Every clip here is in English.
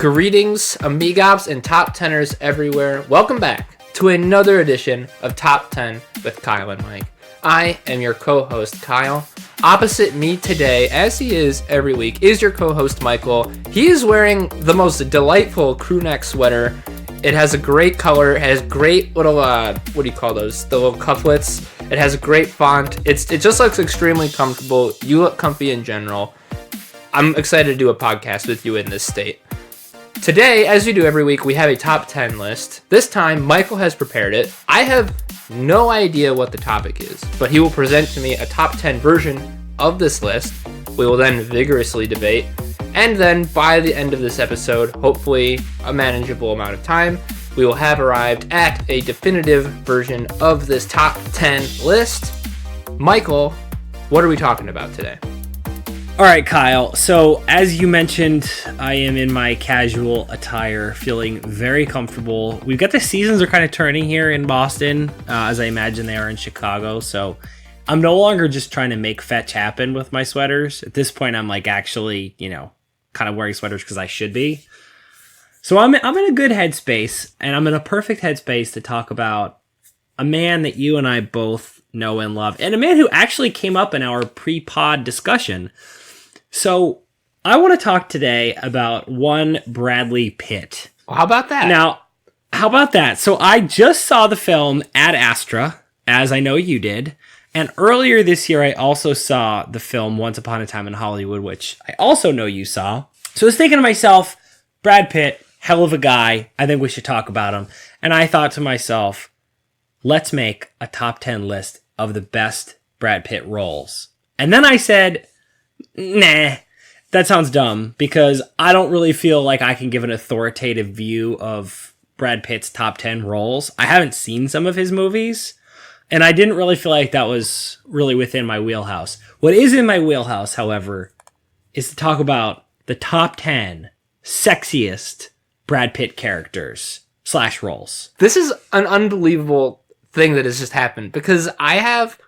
Greetings, amigops and top teners everywhere. Welcome back to another edition of Top 10 with Kyle and Mike. I am your co-host, Kyle. Opposite me today, as he is every week, is your co-host, Michael. He is wearing the most delightful crew neck sweater. It has a great color. It has great little, what do you call those? The little cufflets. It has a great font. It just looks extremely comfortable. You look comfy in general. I'm excited to do a podcast with you in this state. Today, as we do every week, we have a top 10 list. This time, Michael has prepared it. I have no idea what the topic is, but he will present to me a top 10 version of this list. We will then vigorously debate, and then by the end of this episode, hopefully a manageable amount of time, we will have arrived at a definitive version of this top 10 list. Michael, what are we talking about today? All right, Kyle. So as you mentioned, I am in my casual attire, feeling very comfortable. We've got the seasons are kind of turning here in Boston, as I imagine they are in Chicago. So I'm no longer just trying to make fetch happen with my sweaters. At this point, I'm like actually, kind of wearing sweaters because I should be. So I'm in a good headspace, and I'm in a perfect headspace to talk about a man that you and I both know and love, and a man who actually came up in our pre-pod discussion. So I want to talk today about one Bradley Pitt. Well, how about that? Now, how about that? So I just saw the film Ad Astra, as I know you did. And earlier this year, I also saw the film Once Upon a Time in Hollywood, which I also know you saw. So I was thinking to myself, Brad Pitt, hell of a guy. I think we should talk about him. And I thought to myself, let's make a top 10 list of the best Brad Pitt roles. And then I said, nah, that sounds dumb, because I don't really feel like I can give an authoritative view of Brad Pitt's top 10 roles. I haven't seen some of his movies, and I didn't really feel like that was really within my wheelhouse. What is in my wheelhouse, however, is to talk about the top 10 sexiest Brad Pitt characters / roles. This is an unbelievable thing that has just happened, because I have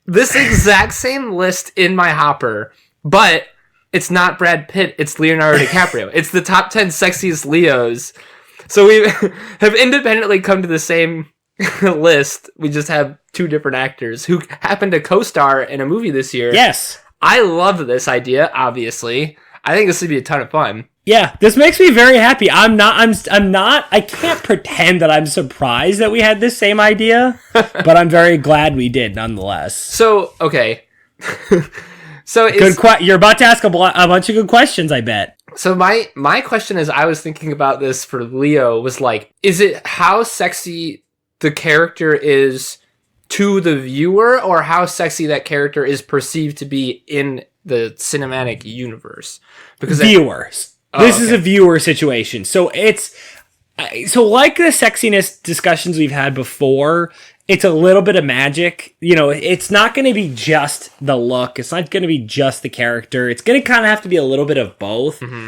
this exact same list in my hopper, but it's not Brad Pitt, it's Leonardo DiCaprio. It's the top 10 sexiest Leos. So we have independently come to the same list. We just have two different actors who happen to co-star in a movie this year. Yes. I love this idea, obviously. I think this would be a ton of fun. Yeah, this makes me very happy. I can't pretend that I'm surprised that we had this same idea, but I'm very glad we did nonetheless. So, okay. You're about to ask a bunch of good questions, I bet. So my question is, I was thinking about this for Leo, was like, is it how sexy the character is to the viewer, or how sexy that character is perceived to be in the cinematic universe? Because viewers. This is a viewer situation. So so like the sexiness discussions we've had before, it's a little bit of magic. It's not going to be just the look. It's not going to be just the character. It's going to kind of have to be a little bit of both. Mm-hmm.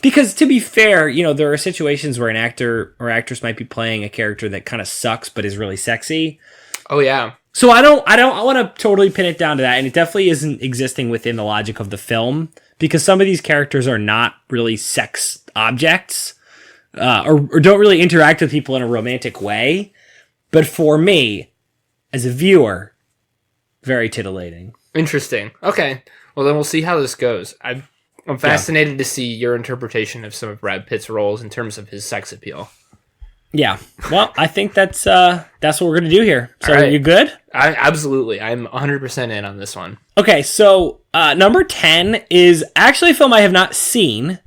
Because to be fair, there are situations where an actor or actress might be playing a character that kind of sucks but is really sexy. Oh yeah. So I want to totally pin it down to that, and it definitely isn't existing within the logic of the film, because some of these characters are not really sex objects, or don't really interact with people in a romantic way. But for me, as a viewer, very titillating. Interesting. Okay. Well, then we'll see how this goes. I'm fascinated to see your interpretation of some of Brad Pitt's roles in terms of his sex appeal. Yeah. Well, I think that's what we're going to do here. So right. Are you good? Absolutely. I'm 100% in on this one. Okay, so number 10 is actually a film I have not seen.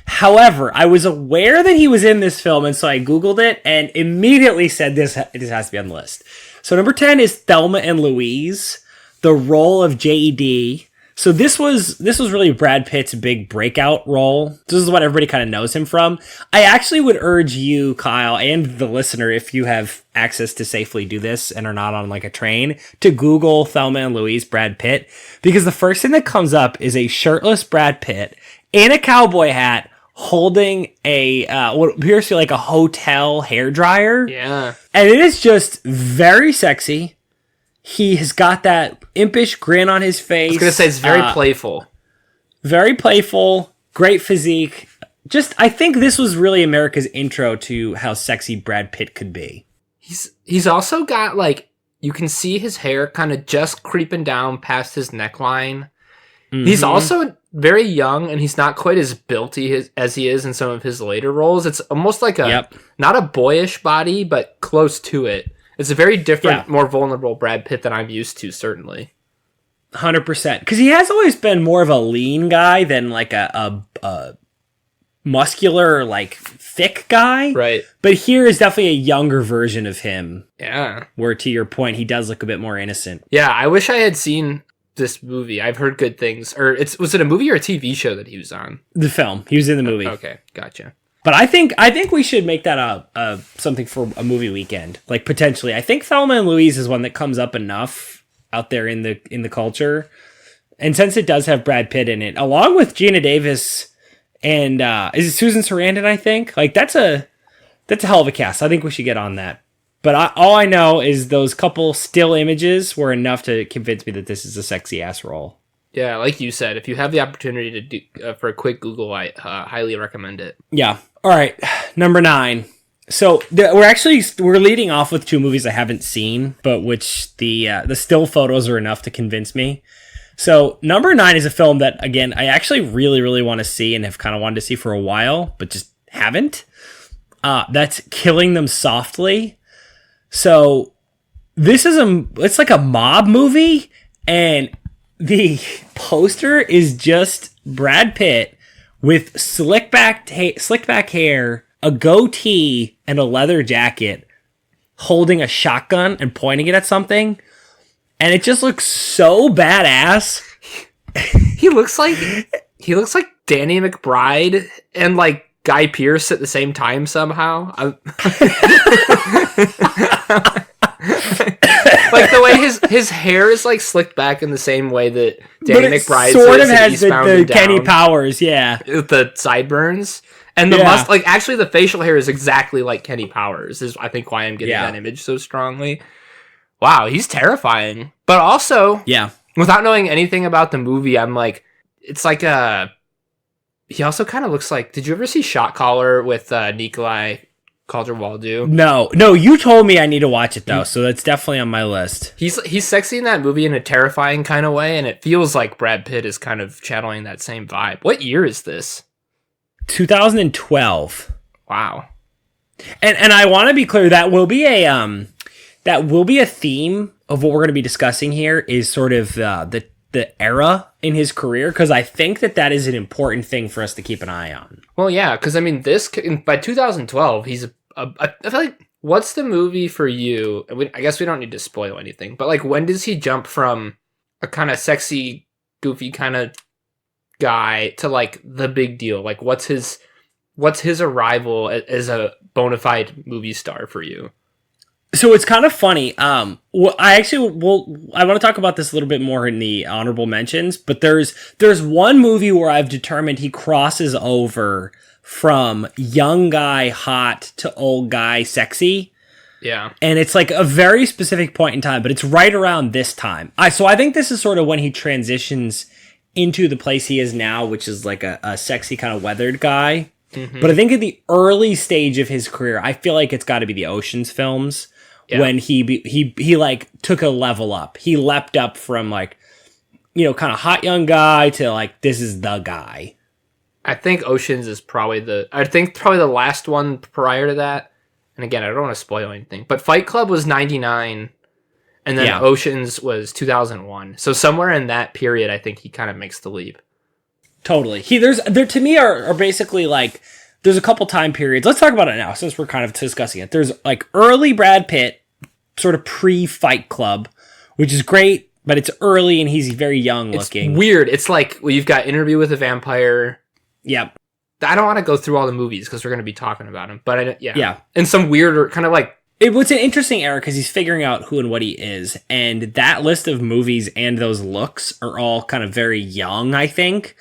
However, I was aware that he was in this film, and so I Googled it and immediately said this has to be on the list. So number 10 is Thelma and Louise, the role of J.E.D. So this was really Brad Pitt's big breakout role. This is what everybody kind of knows him from. I actually would urge you, Kyle, and the listener, if you have access to safely do this and are not on like a train, to Google Thelma and Louise Brad Pitt, because the first thing that comes up is a shirtless Brad Pitt in a cowboy hat holding what appears to be like a hotel hairdryer. Yeah. And it is just very sexy. He has got that impish grin on his face. I was going to say, it's very playful. Very playful, great physique, I think this was really America's intro to how sexy Brad Pitt could be. He's also got, like, you can see his hair kind of just creeping down past his neckline. Mm-hmm. He's also very young, and he's not quite as built-y as he is in some of his later roles. It's almost like not a boyish body, but close to it. It's a very different, more vulnerable Brad Pitt than I'm used to, certainly. 100%. Because he has always been more of a lean guy than like a muscular, like thick guy. Right. But here is definitely a younger version of him. Yeah. Where, to your point, he does look a bit more innocent. Yeah, I wish I had seen this movie. I've heard good things. Or was it a movie or a TV show that he was on? The film. He was in the movie. Okay, gotcha. But I think we should make that something for a movie weekend. Like, potentially. I think Thelma and Louise is one that comes up enough out there in the culture. And since it does have Brad Pitt in it, along with Gina Davis and is it Susan Sarandon, I think? Like, that's a hell of a cast. I think we should get on that. But all I know is those couple still images were enough to convince me that this is a sexy ass role. Yeah, like you said, if you have the opportunity to do for a quick Google, I highly recommend it. Yeah. All right, number 9. So we're leading off with 2 movies I haven't seen, but which the still photos are enough to convince me. So number 9 is a film that, again, I actually really, really want to see and have kind of wanted to see for a while, but just haven't. That's Killing Them Softly. So this is it's like a mob movie, and the poster is just Brad Pitt with slick back hair, a goatee, and a leather jacket, holding a shotgun and pointing it at something, and it just looks so badass. He looks like Danny McBride and like Guy Pearce at the same time somehow. Like the way his hair is like slicked back in the same way that Danny McBride sort of has the Kenny Powers, yeah, with the sideburns and the like actually the facial hair is exactly like Kenny Powers. Is I think why I'm getting that image so strongly. Wow, he's terrifying, but also without knowing anything about the movie, I'm like, it's like he also kind of looks like. Did you ever see Shot Caller with Nikolai Coster-Waldau? No, you told me I need to watch it though, so that's definitely on my list. He's sexy in that movie in a terrifying kind of way, and it feels like Brad Pitt is kind of channeling that same vibe. What year is this? 2012. Wow. And I want to be clear, that will be a theme of what we're going to be discussing here, is sort of the era in his career, because I think that is an important thing for us to keep an eye on. Well, yeah, because I mean, by 2012, he's I feel like, what's the movie for you? I guess we don't need to spoil anything, but like, when does he jump from a kind of sexy, goofy kind of guy to like the big deal? Like, what's his arrival as a bona fide movie star for you? So it's kind of funny. I want to talk about this a little bit more in the honorable mentions, but there's one movie where I've determined he crosses over from young guy hot to old guy sexy. Yeah. And it's like a very specific point in time, but it's right around this time. So I think this is sort of when he transitions into the place he is now, which is like a sexy kind of weathered guy. Mm-hmm. But I think at the early stage of his career, I feel like it's got to be the Ocean's films. Yeah. When he like took a level up. He leapt up from like, kind of hot young guy to like, this is the guy. I think Ocean's is probably the last one prior to that. And again, I don't want to spoil anything, but Fight Club was 99 and then Ocean's was 2001. So somewhere in that period, I think he kind of makes the leap. Totally. There to me are basically like, there's a couple time periods. Let's talk about it now, since we're kind of discussing it. There's like early Brad Pitt, sort of pre-Fight Club, which is great, but it's early and he's very young looking. It's weird. It's like, well, you've got Interview with a Vampire. Yep. I don't want to go through all the movies because we're going to be talking about them, but yeah. And some weirder kind of like. It's an interesting era because he's figuring out who and what he is. And that list of movies and those looks are all kind of very young, I think.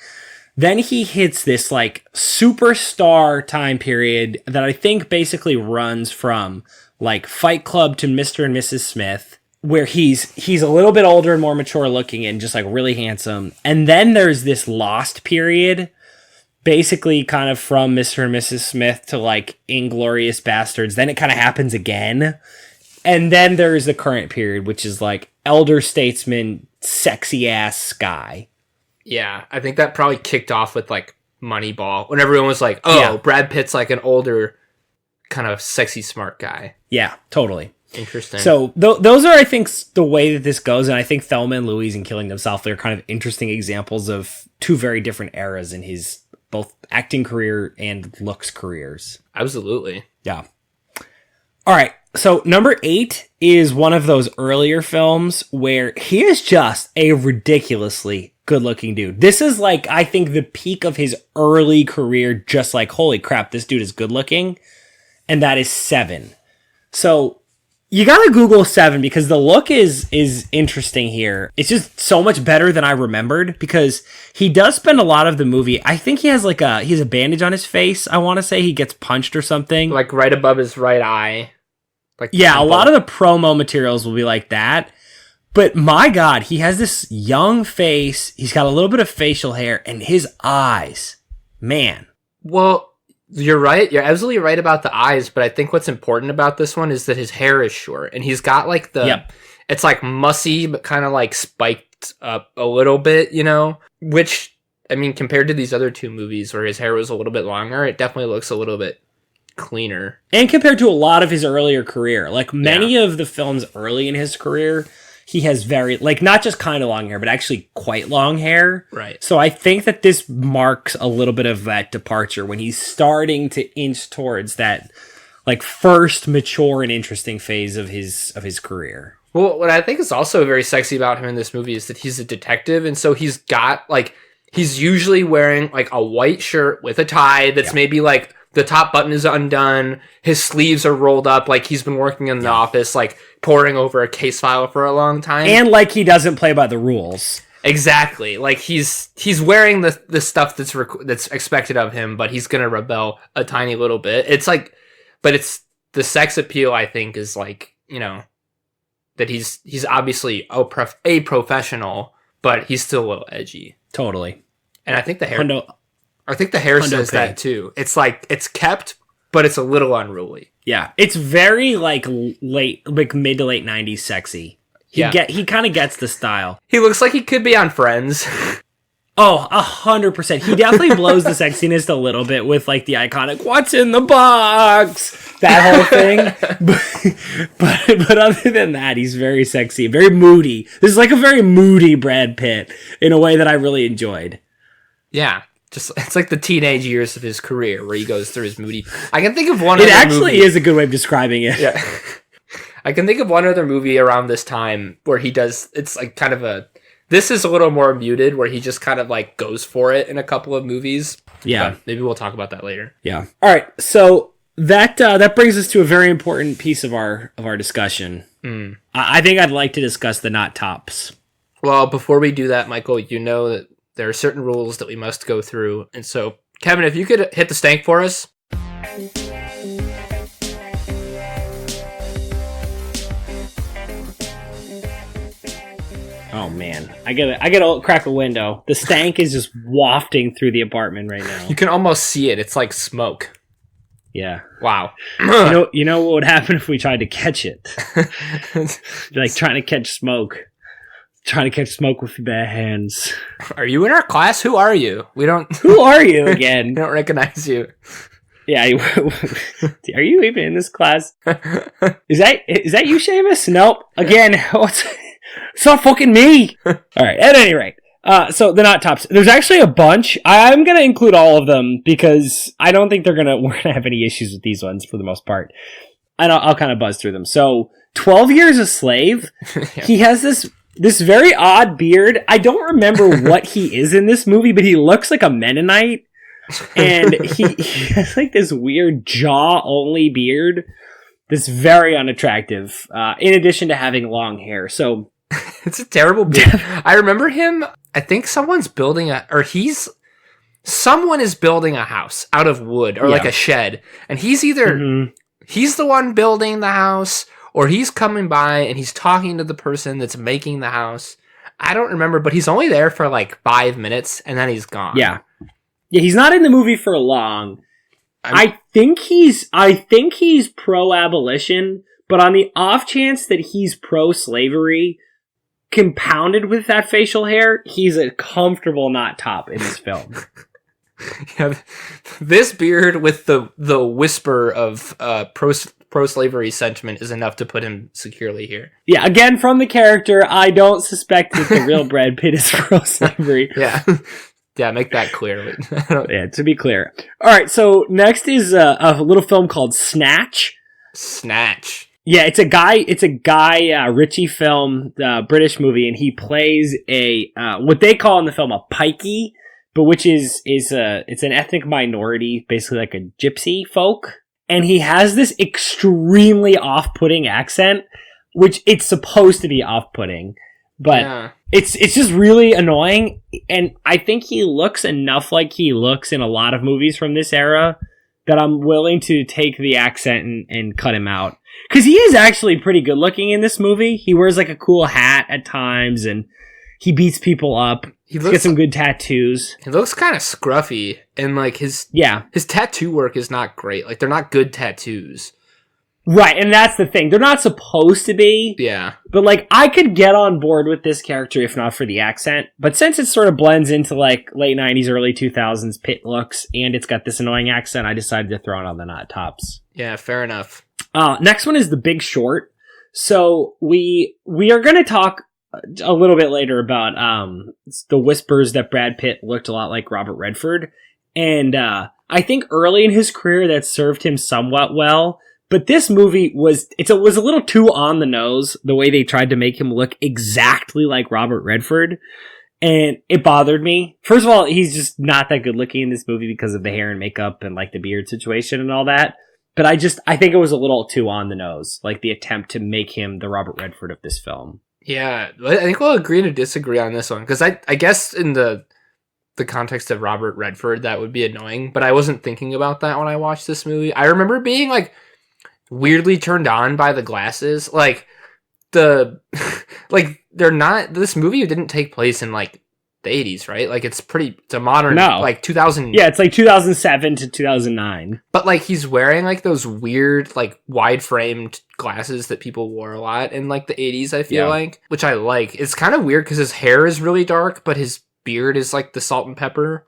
Then he hits this like superstar time period that I think basically runs from like Fight Club to Mr. and Mrs. Smith, where he's a little bit older and more mature looking and just like really handsome. And then there's this lost period basically kind of from Mr. and Mrs. Smith to like Inglorious Bastards. Then it kind of happens again. And then there's the current period, which is like elder statesman, sexy ass guy. Yeah, I think that probably kicked off with like Moneyball, when everyone was like, "Oh, yeah. Brad Pitt's like an older, kind of sexy, smart guy." Yeah, totally. Interesting. So those are, I think, the way that this goes, and I think Thelma and Louise and Killing Them Softly are kind of interesting examples of two very different eras in his both acting career and looks careers. Absolutely. Yeah. All right. So number 8 is one of those earlier films where he is just a ridiculously good-looking dude. This is like, I think, the peak of his early career, just like, holy crap, this dude is good-looking. And that is Seven. So you gotta Google Seven because the look is interesting here. It's just so much better than I remembered because he does spend a lot of the movie. I think he has a bandage on his face. I want to say he gets punched or something. Like right above his right eye. Like yeah, a lot of the promo materials will be like that. But my God, he has this young face. He's got a little bit of facial hair and his eyes, man. Well, you're right. You're absolutely right about the eyes, but I think what's important about this one is that his hair is short and he's got like it's like mussy, but kind of like spiked up a little bit, you know, which, I mean, compared to these other two movies where his hair was a little bit longer, it definitely looks a little bit cleaner. And compared to a lot of his earlier career, like many of the films early in his career, he has very, like, not just kind of long hair, but actually quite long hair. Right. So I think that this marks a little bit of that departure when he's starting to inch towards that, like, first mature and interesting phase of his career. Well, what I think is also very sexy about him in this movie is that he's a detective, and so he's got, like, he's usually wearing, like, a white shirt with a tie that's maybe, like, the top button is undone. His sleeves are rolled up like he's been working in the office, like poring over a case file for a long time. And like he doesn't play by the rules. Exactly. Like he's wearing the stuff that's expected of him, but he's going to rebel a tiny little bit. It's like, but it's the sex appeal, I think, is like, you know, that he's obviously a professional, but he's still a little edgy. Totally. And I think the hair says that too. It's like, it's kept, but it's a little unruly. Yeah. It's very like mid to late 90s sexy. He kind of gets the style. He looks like he could be on Friends. Oh, 100%. He definitely blows the sexiness a little bit with like the iconic "What's in the box?" that whole thing. But other than that, he's very sexy, very moody. This is like a very moody Brad Pitt in a way that I really enjoyed. Yeah. Just, it's like the teenage years of his career where he goes through his moody. I can think of one. It actually is a good way of describing it. Yeah, I can think of one other movie around this time where he does. It's like kind of this is a little more muted, where he just kind of like goes for it in a couple of movies. Yeah, but maybe we'll talk about that later. Yeah. All right. So that brings us to a very important piece of our discussion. I think I'd like to discuss the not tops. Well, before we do that, Michael, you know that there are certain rules that we must go through. And so, Kevin, if you could hit the stank for us. Oh, man. I gotta crack a window. The stank is just wafting through the apartment right now. You can almost see it. It's like smoke. Yeah. Wow. You know what would happen if we tried to catch it? Like trying to catch smoke. Trying to catch smoke with your bare hands. Are you in our class? Who are you? We don't. Who are you again? We don't recognize you. Yeah. Are you even in this class? Is that you, Seamus? Nope. Again, it's not fucking me. All right. At any rate, so the not tops. There's actually a bunch. I'm gonna include all of them because I don't think we're gonna have any issues with these ones for the most part. And I'll kind of buzz through them. So, 12 Years a Slave. Yeah. He has this very odd beard. I don't remember what he is in this movie, but he looks like a Mennonite. And he has like this weird jaw-only beard that's very unattractive, in addition to having long hair. So it's a terrible beard. I remember him, I think someone is building a house out of wood or like a shed. And he's either, he's the one building the house, or he's coming by and he's talking to the person that's making the house. I don't remember, but he's only there for like 5 minutes and then he's gone. Yeah. Yeah, he's not in the movie for long. I think he's pro-abolition, but on the off chance that he's pro-slavery, compounded with that facial hair, he's a comfortable not top in this film. Yeah, this beard with the whisper of pro-slavery sentiment is enough to put him securely here. Yeah, again, from the character, I don't suspect that the real Brad Pitt is pro-slavery. Yeah. Yeah, make that clear. Yeah, to be clear. All right, so next is a little film called Snatch. Snatch. Yeah, it's a Guy Ritchie film, British movie, and he plays a what they call in the film a pikey, but which is it's an ethnic minority, basically like a gypsy folk, and he has this extremely off-putting accent, which it's supposed to be off-putting, but yeah. It's just really annoying, and I think he looks enough like he looks in a lot of movies from this era that I'm willing to take the accent and cut him out. Because he is actually pretty good looking in this movie. He wears like a cool hat at times, and he beats people up. He's got some good tattoos. He looks kind of scruffy, and like his tattoo work is not great. Like, they're not good tattoos. Right, and that's the thing. They're not supposed to be. Yeah. But, like, I could get on board with this character if not for the accent. But since it sort of blends into, like, late 90s, early 2000s Pitt looks, and it's got this annoying accent, I decided to throw it on the not tops. Yeah, fair enough. Next one is The Big Short. So we are going to talk a little bit later about the whispers that Brad Pitt looked a lot like Robert Redford. And I think early in his career that served him somewhat well. But this movie was a little too on the nose, the way they tried to make him look exactly like Robert Redford. And it bothered me. First of all, he's just not that good looking in this movie because of the hair and makeup and like the beard situation and all that. But I think it was a little too on the nose, like the attempt to make him the Robert Redford of this film. Yeah, I think we'll agree to disagree on this one, because I guess in the context of Robert Redford, that would be annoying, but I wasn't thinking about that when I watched this movie. I remember being like weirdly turned on by the glasses. Like they're not, this movie didn't take place in like the 80s, right? Like it's a modern, like 2000. Yeah, it's like 2007 to 2009. But like he's wearing like those weird like wide framed glasses that people wore a lot in like the 80s, I feel like, which I like. It's kind of weird because his hair is really dark, but his beard is like the salt and pepper.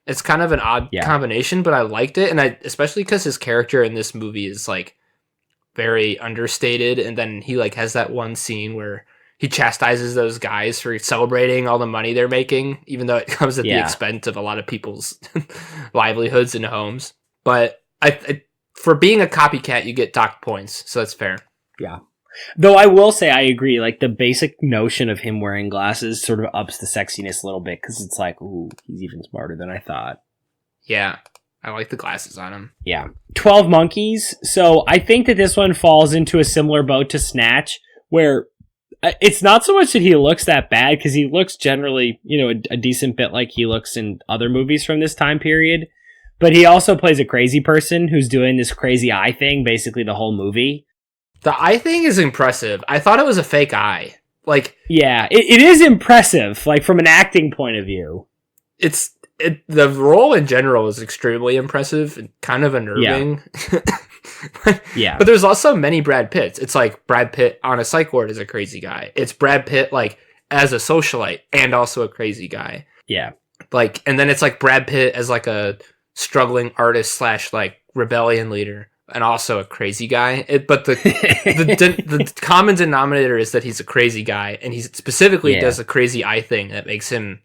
It's kind of an odd combination, but I liked it. And especially because his character in this movie is like very understated, and then he like has that one scene where he chastises those guys for celebrating all the money they're making, even though it comes at the expense of a lot of people's livelihoods and homes. But for being a copycat, you get docked points, so that's fair. Yeah. Though I will say I agree, like the basic notion of him wearing glasses sort of ups the sexiness a little bit, because it's like, ooh, he's even smarter than I thought. Yeah. I like the glasses on him. Yeah. 12 Monkeys. So I think that this one falls into a similar boat to Snatch, where it's not so much that he looks that bad, because he looks generally, a decent bit like he looks in other movies from this time period. But he also plays a crazy person who's doing this crazy eye thing basically the whole movie. The eye thing is impressive. I thought it was a fake eye. Like, yeah, it is impressive, like from an acting point of view. The role in general is extremely impressive and kind of unnerving. Yeah. But there's also many Brad Pitts. It's like Brad Pitt on a psych ward is a crazy guy. It's Brad Pitt like as a socialite and also a crazy guy. Yeah. Like, and then it's like Brad Pitt as like a struggling artist / like rebellion leader and also a crazy guy. But the common denominator is that he's a crazy guy, and he specifically does a crazy eye thing that makes him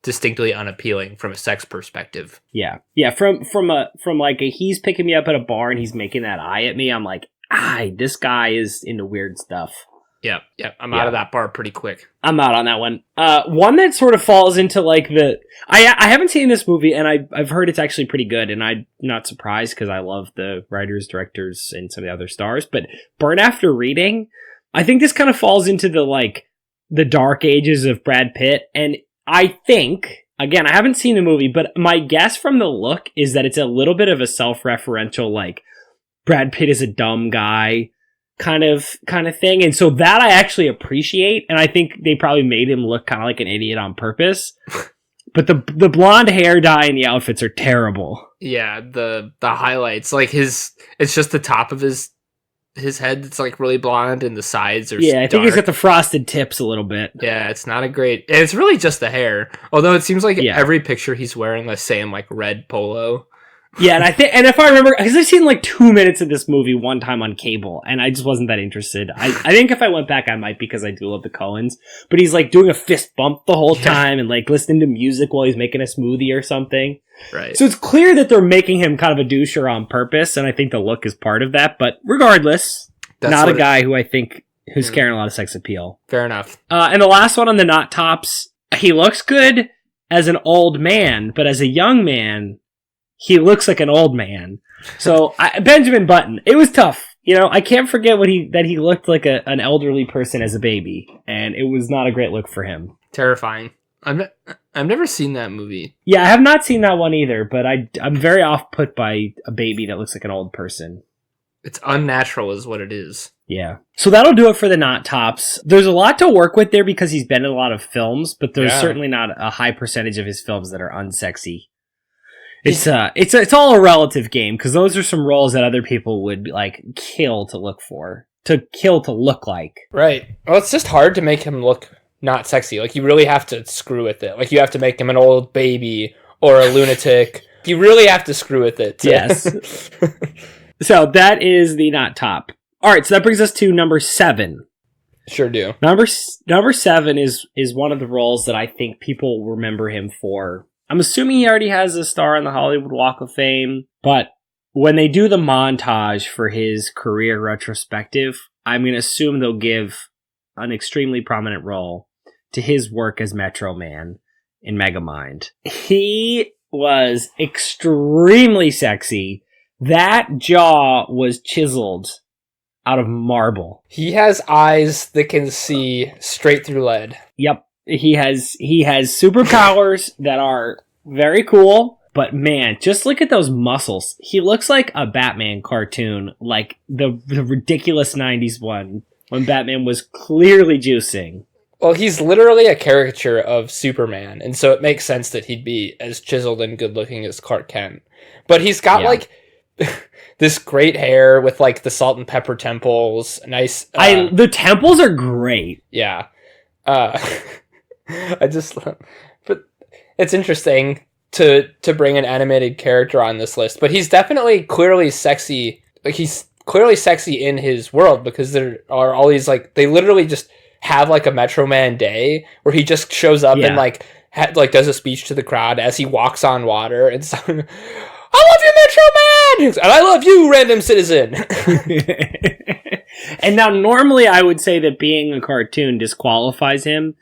distinctly unappealing from a sex perspective. Yeah. From like he's picking me up at a bar and he's making that eye at me. I'm like, this guy is into weird stuff. Yeah. I'm out of that bar pretty quick. I'm out on that one. One that sort of falls into like I haven't seen this movie, and I've heard it's actually pretty good, and I'm not surprised because I love the writers, directors, and some of the other stars. But Burn After Reading, I think this kind of falls into the dark ages of Brad Pitt, and I think, again, I haven't seen the movie, but my guess from the look is that it's a little bit of a self-referential, like, Brad Pitt is a dumb guy kind of thing. And so that I actually appreciate, and I think they probably made him look kind of like an idiot on purpose. But the blonde hair dye and the outfits are terrible. Yeah, the highlights, like it's just the top of his head that's like really blonde and the sides are I think dark. he's got the frosted tips a little bit. Yeah, it's not a great... It's really just the hair. Although it seems like every picture he's wearing the same like red polo. Yeah, and if I remember, because I've seen like 2 minutes of this movie one time on cable, and I just wasn't that interested. I think if I went back, I might, because I do love the Coens. But he's like doing a fist bump the whole time and like listening to music while he's making a smoothie or something. Right. So it's clear that they're making him kind of a doucher on purpose, and I think the look is part of that. But regardless, not a guy who I think who's carrying a lot of sex appeal. Fair enough. And the last one on the not tops, he looks good as an old man, but as a young man, he looks like an old man. So Benjamin Button, it was tough. You know, I can't forget that he looked like an elderly person as a baby, and it was not a great look for him. Terrifying. I've never seen that movie. Yeah, I have not seen that one either, but I'm very off put by a baby that looks like an old person. It's unnatural is what it is. Yeah. So that'll do it for the not tops. There's a lot to work with there because he's been in a lot of films, but there's certainly not a high percentage of his films that are unsexy. It's all a relative game, because those are some roles that other people would like kill to look like. Right. Well, it's just hard to make him look not sexy. Like, you really have to screw with it. Like, you have to make him an old baby or a lunatic. You really have to screw with it. Yes. So that is the not top. All right, so that brings us to number 7. Sure do. Number 7 is one of the roles that I think people remember him for. I'm assuming he already has a star on the Hollywood Walk of Fame, but when they do the montage for his career retrospective, I'm going to assume they'll give an extremely prominent role to his work as Metro Man in Megamind. He was extremely sexy. That jaw was chiseled out of marble. He has eyes that can see straight through lead. Yep. He has superpowers that are very cool, but man, just look at those muscles. He looks like a Batman cartoon, like the ridiculous 90s one when Batman was clearly juicing. Well, he's literally a caricature of Superman, and so it makes sense that he'd be as chiseled and good looking as Clark Kent. But he's got like this great hair with like the salt and pepper temples. Nice. The temples are great. Yeah. But it's interesting to bring an animated character on this list, but he's definitely clearly sexy. Like, he's clearly sexy in his world, because there are all these, like, they literally just have like a Metro Man day where he just shows up and like does a speech to the crowd as he walks on water and so, I love you, Metro Man, and I love you, random citizen. And now normally I would say that being a cartoon disqualifies him,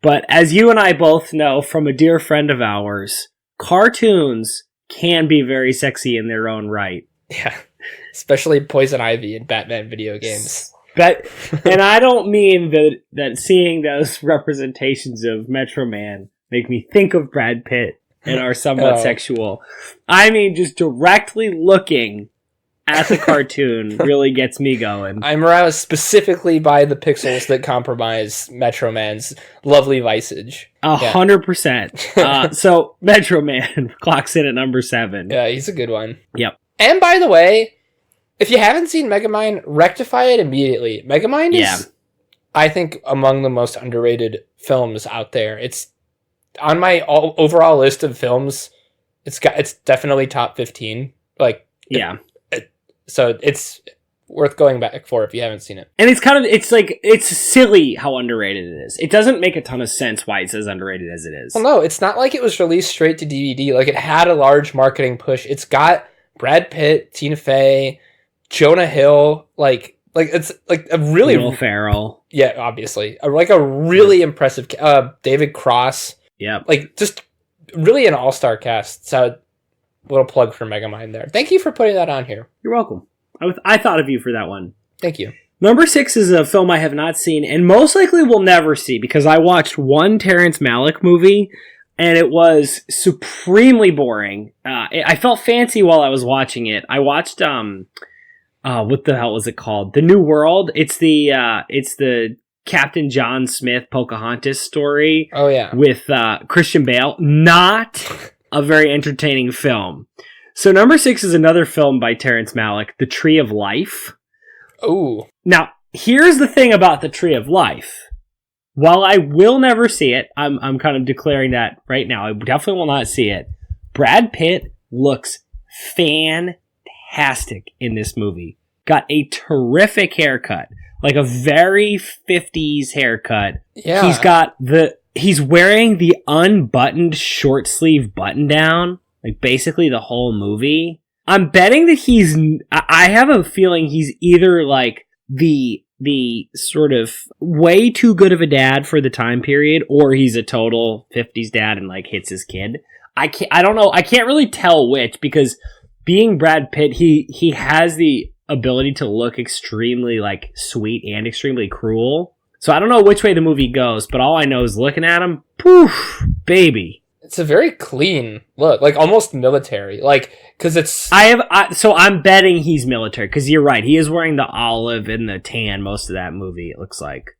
but as you and I both know from a dear friend of ours, cartoons can be very sexy in their own right. Yeah, especially Poison Ivy in Batman video games. And I don't mean that seeing those representations of Metro Man make me think of Brad Pitt and are somewhat sexual. I mean, just directly looking at the cartoon really gets me going. I'm aroused specifically by the pixels that compromise Metro Man's lovely visage. 100%. So Metro Man clocks in at number 7. Yeah, he's a good one. Yep. And by the way, if you haven't seen Megamind, rectify it immediately. Megamind is, I think, among the most underrated films out there. It's on my overall list of films. It's definitely top 15. Like, so it's worth going back for if you haven't seen it. And it's silly how underrated it is. It doesn't make a ton of sense why it's as underrated as it is. Well, no, it's not like it was released straight to DVD. Like, it had a large marketing push. It's got Brad Pitt, Tina Fey, Jonah Hill, like it's like a really Will Ferrell. Yeah, obviously, like a really impressive David Cross. Yeah, like just really an all-star cast. So, little plug for Megamind there. Thank you for putting that on here. You're welcome. I thought of you for that one. Thank you. Number 6 is a film I have not seen and most likely will never see because I watched one Terrence Malick movie and it was supremely boring. I felt fancy while I was watching it. I watched what the hell was it called? The New World. It's the Captain John Smith Pocahontas story. Oh, yeah. With Christian Bale. Not a very entertaining film. So number 6 is another film by Terrence Malick, The Tree of Life. Ooh. Now, here's the thing about The Tree of Life. While I will never see it, I'm kind of declaring that right now. I definitely will not see it. Brad Pitt looks fantastic in this movie. Got a terrific haircut. Like a very 50s haircut. Yeah. He's wearing the unbuttoned short sleeve button down. Like basically the whole movie. I'm betting that I have a feeling he's either like the sort of way too good of a dad for the time period, or he's a total 50s dad and like hits his kid. I don't know. I can't really tell which, because being Brad Pitt, he has the ability to look extremely like sweet and extremely cruel. So I don't know which way the movie goes, but all I know is looking at him, poof, baby. It's a very clean look, like almost military, like because it's. So I'm betting he's military, because you're right. He is wearing the olive and the tan most of that movie. It looks like.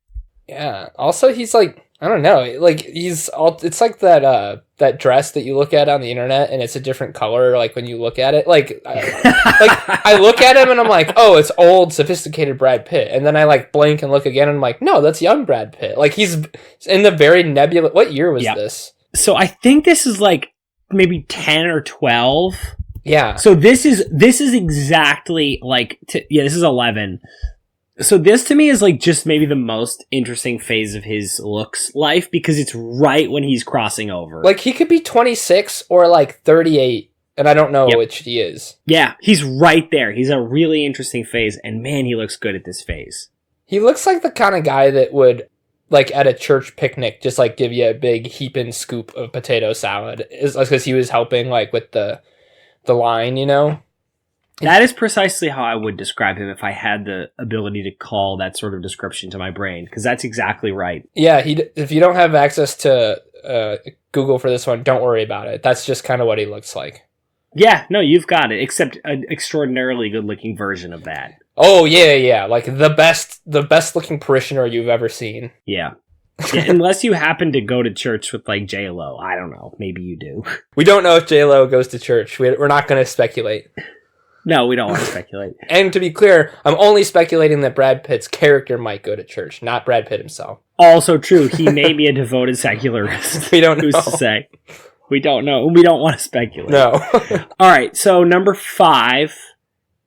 Yeah. Also, he's like, I don't know, like he's all. It's like that dress that you look at on the internet, and it's a different color. Like when you look at it, like I look at him and I'm like, oh, it's old, sophisticated Brad Pitt, and then I like blink and look again, and I'm like, no, that's young Brad Pitt. Like he's in the very nebulous. What year was this? So I think this is like maybe 10 or 12. Yeah. So this is exactly like, this is 11. So this to me is like just maybe the most interesting phase of his looks life, because it's right when he's crossing over. Like he could be 26 or like 38, and I don't know which he is. Yeah, he's right there. He's a really interesting phase, and man, he looks good at this phase. He looks like the kind of guy that would, like at a church picnic, just like give you a big heaping scoop of potato salad, is because he was helping like with the line, you know. That is precisely how I would describe him if I had the ability to call that sort of description to my brain, because that's exactly right. Yeah, if you don't have access to Google for this one, don't worry about it. That's just kind of what he looks like. Yeah, no, you've got it, except an extraordinarily good-looking version of that. Oh, yeah, like the best-looking parishioner you've ever seen. Yeah, unless you happen to go to church with, like, J-Lo. I don't know. Maybe you do. We don't know if J-Lo goes to church. We're not going to speculate. No, we don't want to speculate. And to be clear, I'm only speculating that Brad Pitt's character might go to church, not Brad Pitt himself. Also true. He may be a devoted secularist. We don't know. Who's to say? We don't know. We don't want to speculate. No. All right, so number 5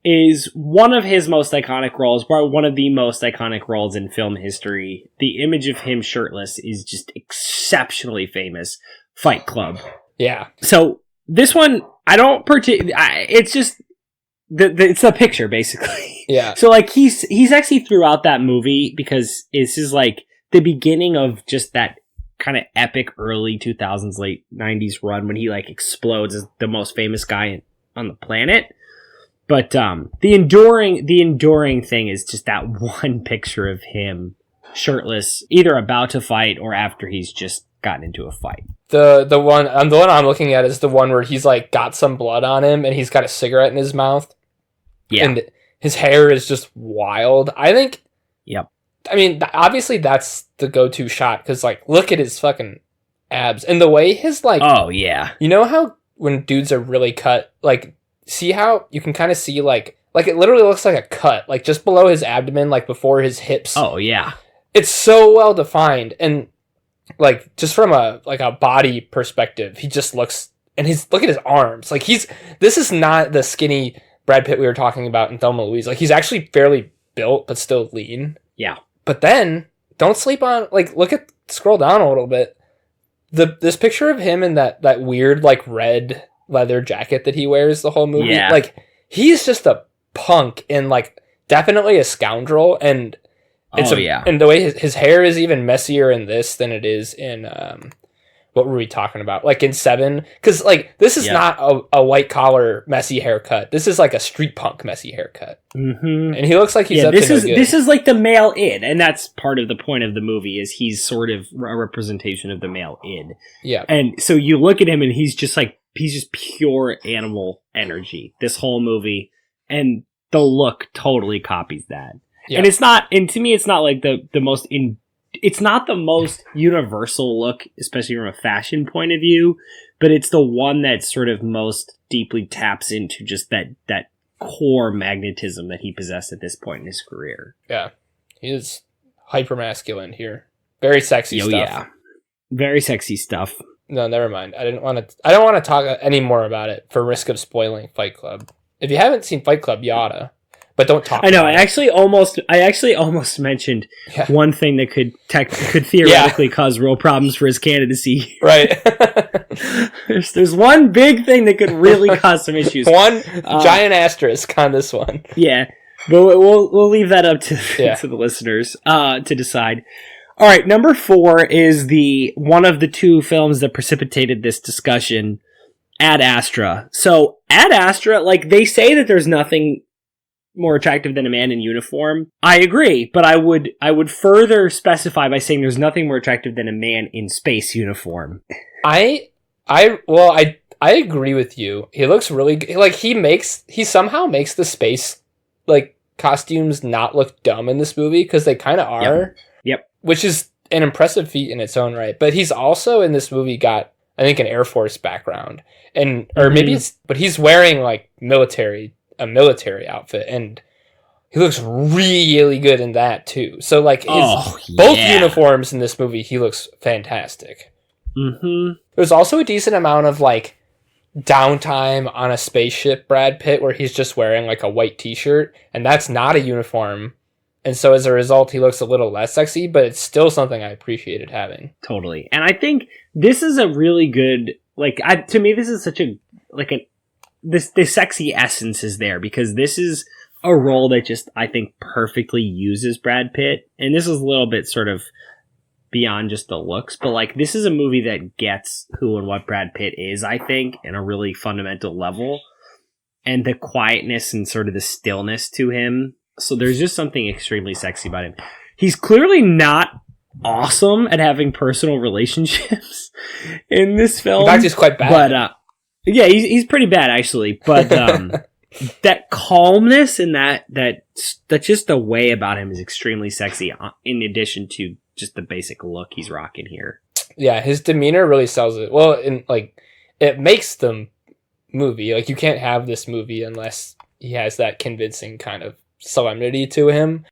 is one of his most iconic roles, probably one of the most iconic roles in film history. The image of him shirtless is just exceptionally famous. Fight Club. Yeah. So this one, I don't it's just it's the picture basically. Yeah. So like he's actually throughout that movie, because this is like the beginning of just that kind of epic early 2000s, late 90s run when he like explodes as the most famous guy on the planet. But the enduring thing is just that one picture of him shirtless, either about to fight or after he's just gotten into a fight. The one I'm looking at is the one where he's like got some blood on him and he's got a cigarette in his mouth. Yeah. And his hair is just wild. I think. Yep. I mean, obviously that's the go-to shot, because like, look at his fucking abs and the way his like. Oh yeah. You know how when dudes are really cut, like, see how you can kind of see like it literally looks like a cut, like just below his abdomen, like before his hips. Oh yeah. It's so well defined, and like just from a body perspective, he just looks, and look at his arms. Like this is not the skinny Brad Pitt we were talking about in Thelma and Louise. Like he's actually fairly built but still lean. Yeah. But then don't sleep on, like, scroll down a little bit. This picture of him in that weird like red leather jacket that he wears the whole movie. Yeah. Like he's just a punk and like definitely a scoundrel, and and the way his hair is even messier in this than it is in what were we talking about? Like in 7, because like this is not a white collar messy haircut. This is like a street punk messy haircut, and he looks like he's up to no good. This is like the male id, and that's part of the point of the movie, is he's sort of a representation of the male id. Yeah, and so you look at him, and he's just pure animal energy this whole movie, and the look totally copies that. Yeah. And to me, it's not like the most it's not the most universal look, especially from a fashion point of view, but it's the one that sort of most deeply taps into just that core magnetism that he possessed at this point in his career. Yeah. He is hyper masculine here. Very sexy stuff. Yeah. Very sexy stuff. No, never mind. I don't want to talk any more about it for risk of spoiling Fight Club. If you haven't seen Fight Club, you oughta. But don't talk. I know. I actually almost mentioned one thing that could theoretically cause real problems for his candidacy. Right. there's one big thing that could really cause some issues. One giant asterisk on this one. Yeah, but we'll leave that up to the listeners to decide. All right, number 4 is one of the two films that precipitated this discussion, Ad Astra. So Ad Astra, like, they say that there's nothing more attractive than a man in uniform. I agree, but I would further specify by saying there's nothing more attractive than a man in space uniform. I agree with you. He looks really good. Like, he somehow makes the space, like, costumes not look dumb in this movie, because they kind of are. Yep. Which is an impressive feat in its own right. But he's also in this movie got, I think, an Air Force background, but he's wearing like a military outfit, and he looks really good in that too. So like both uniforms in this movie, he looks fantastic. Mm-hmm. There's also a decent amount of like downtime on a spaceship, Brad Pitt, where he's just wearing like a white t-shirt, and that's not a uniform. And so as a result, he looks a little less sexy, but it's still something I appreciated having. Totally. And I think this is a really good, like, to me, this is such the sexy essence is there, because this is a role that just, I think, perfectly uses Brad Pitt. And this is a little bit sort of beyond just the looks, but like, this is a movie that gets who and what Brad Pitt is, I think, in a really fundamental level. And the quietness and sort of the stillness to him. So there's just something extremely sexy about him. He's clearly not awesome at having personal relationships in this film. In fact, he's quite bad. But yeah, he's pretty bad actually. But that calmness and that's just the way about him is extremely sexy. In addition to just the basic look he's rocking here. Yeah, his demeanor really sells it. Well, and like it makes the movie, like, you can't have this movie unless he has that convincing kind of solemnity to him.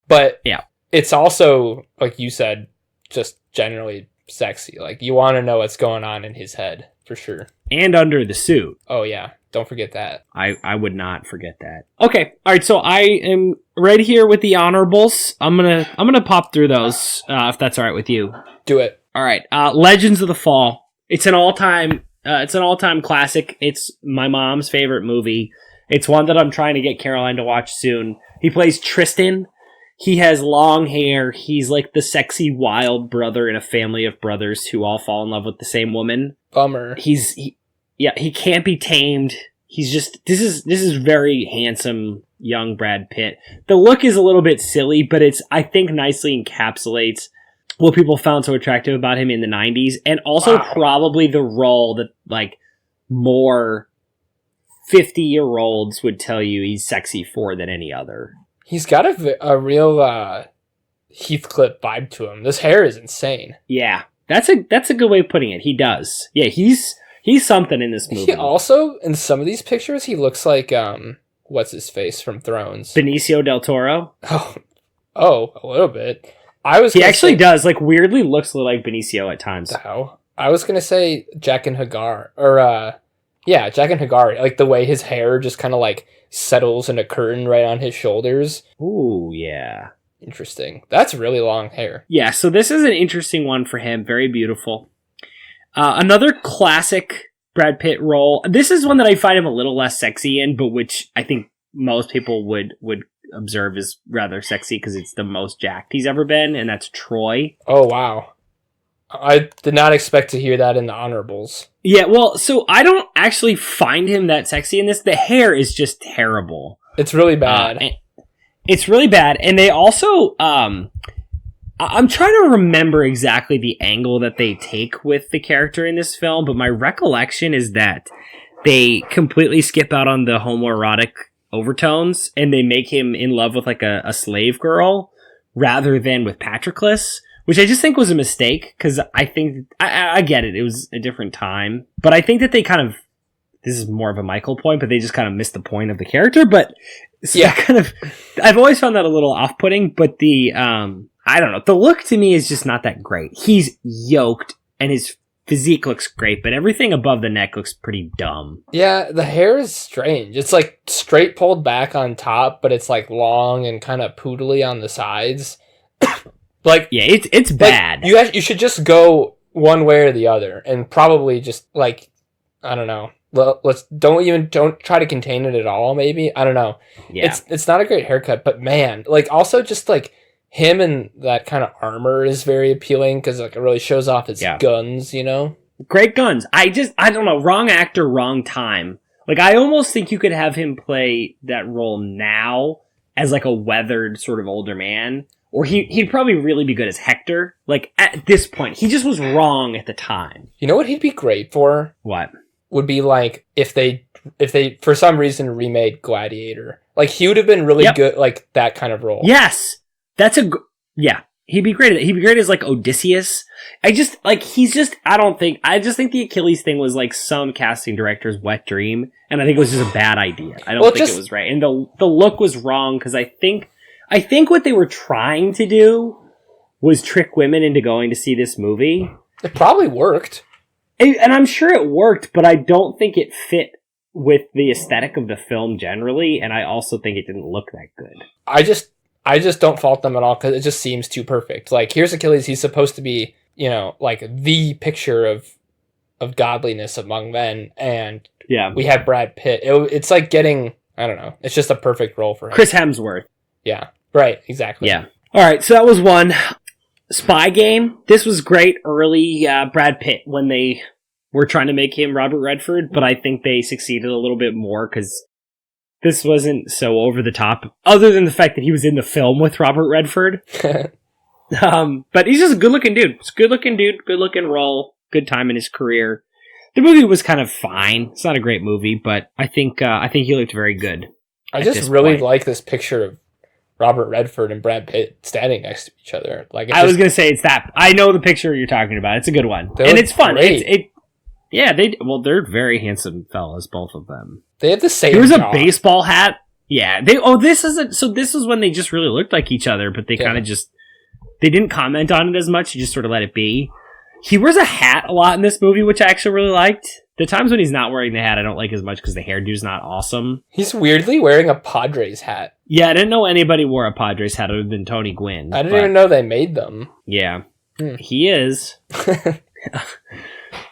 But yeah, it's also, like you said, just generally sexy. Like, you want to know what's going on in his head for sure. And under the suit. Oh yeah, don't forget that. I would not forget that. Okay, all right. So I am right here with the honorables. I'm gonna pop through those if that's all right with you. Do it. All right. Legends of the Fall. It's an all-time classic. It's my mom's favorite movie. It's one that I'm trying to get Caroline to watch soon. He plays Tristan. He has long hair. He's like the sexy wild brother in a family of brothers who all fall in love with the same woman. Bummer. He can't be tamed. He's just, this is very handsome young Brad Pitt. The look is a little bit silly, but it's, I think, nicely encapsulates what people found so attractive about him in the 90s, and also probably the role that like more 50-year-olds would tell you he's sexy for than any other. He's got a real Heathcliff vibe to him. This hair is insane. Yeah, that's a good way of putting it. He does. Yeah, he's something in this movie. He also, in some of these pictures, he looks like what's his face from Thrones? Benicio del Toro. Oh, a little bit. He actually does, like, weirdly looks like Benicio at times. How? I was gonna say Jack and Hagar, or Jack and Hagar. Like the way his hair just kind of like settles in a curtain right on his shoulders. Ooh, yeah. Interesting. That's really long hair. Yeah, so this is an interesting one for him. Very beautiful. Another classic Brad Pitt role. This is one that I find him a little less sexy in, but which I think most people would observe is rather sexy because it's the most jacked he's ever been, and that's Troy. Oh, wow. I did not expect to hear that in the honorables. Yeah, well, so I don't actually find him that sexy in this. The hair is just terrible. It's really bad. It's really bad. And they also, I'm trying to remember exactly the angle that they take with the character in this film, but my recollection is that they completely skip out on the homoerotic overtones, and they make him in love with like a slave girl rather than with Patroclus, which I just think was a mistake, because I think, I get it, it was a different time, but I think that they kind of, this is more of a Michael point, but they just kind of missed the point of the character, but so yeah, kind of, I've always found that a little off-putting, but the, I don't know, the look to me is just not that great. He's yoked, and his physique looks great, but everything above the neck looks pretty dumb. Yeah, the hair is strange. It's like straight pulled back on top, but it's like long and kind of poodly on the sides. Like, yeah, it's bad. Like, you should just go one way or the other, and probably just like, I don't know. Don't try to contain it at all. Maybe, I don't know. Yeah, it's not a great haircut, but man, like also just like him and that kind of armor is very appealing because like it really shows off his guns. You know, great guns. I don't know. Wrong actor, wrong time. Like I almost think you could have him play that role now as like a weathered sort of older man. Or he'd probably really be good as Hector. Like, at this point, he just was wrong at the time. You know what he'd be great for? What? Would be like if they for some reason remade Gladiator. Like he would have been really good, like that kind of role. Yes, yeah. He'd be great. He'd be great as like Odysseus. I just think the Achilles thing was like some casting director's wet dream, and I think it was just a bad idea. I don't think it was right, and the look was wrong because I think what they were trying to do was trick women into going to see this movie. It probably worked. And I'm sure it worked, but I don't think it fit with the aesthetic of the film generally, and I also think it didn't look that good. I just don't fault them at all, because it just seems too perfect. Like, here's Achilles, he's supposed to be, you know, like the picture of godliness among men, and we have Brad Pitt. It's like getting, I don't know, it's just a perfect role for him. Chris Hemsworth. Yeah, right, exactly. Yeah. Alright, so that was one. Spy Game. This was great early Brad Pitt when they were trying to make him Robert Redford, but I think they succeeded a little bit more because this wasn't so over the top, other than the fact that he was in the film with Robert Redford. But he's just a good-looking dude. It's a good-looking dude, good-looking role, good time in his career. The movie was kind of fine. It's not a great movie, but I think he looked very good. I just really like this picture of Robert Redford and Brad Pitt standing next to each other. Like I was gonna say, it's that. I know the picture you're talking about. It's a good one, and it's fun. They're very handsome fellas, both of them. They have the same. Here's a baseball hat. Yeah. This is when they just really looked like each other, but they kind of just they didn't comment on it as much. You just sort of let it be. He wears a hat a lot in this movie, which I actually really liked. The times when he's not wearing the hat, I don't like as much because the hairdo's not awesome. He's weirdly wearing a Padres hat. Yeah, I didn't know anybody wore a Padres hat other than Tony Gwynn. I didn't even know they made them. Yeah, he is.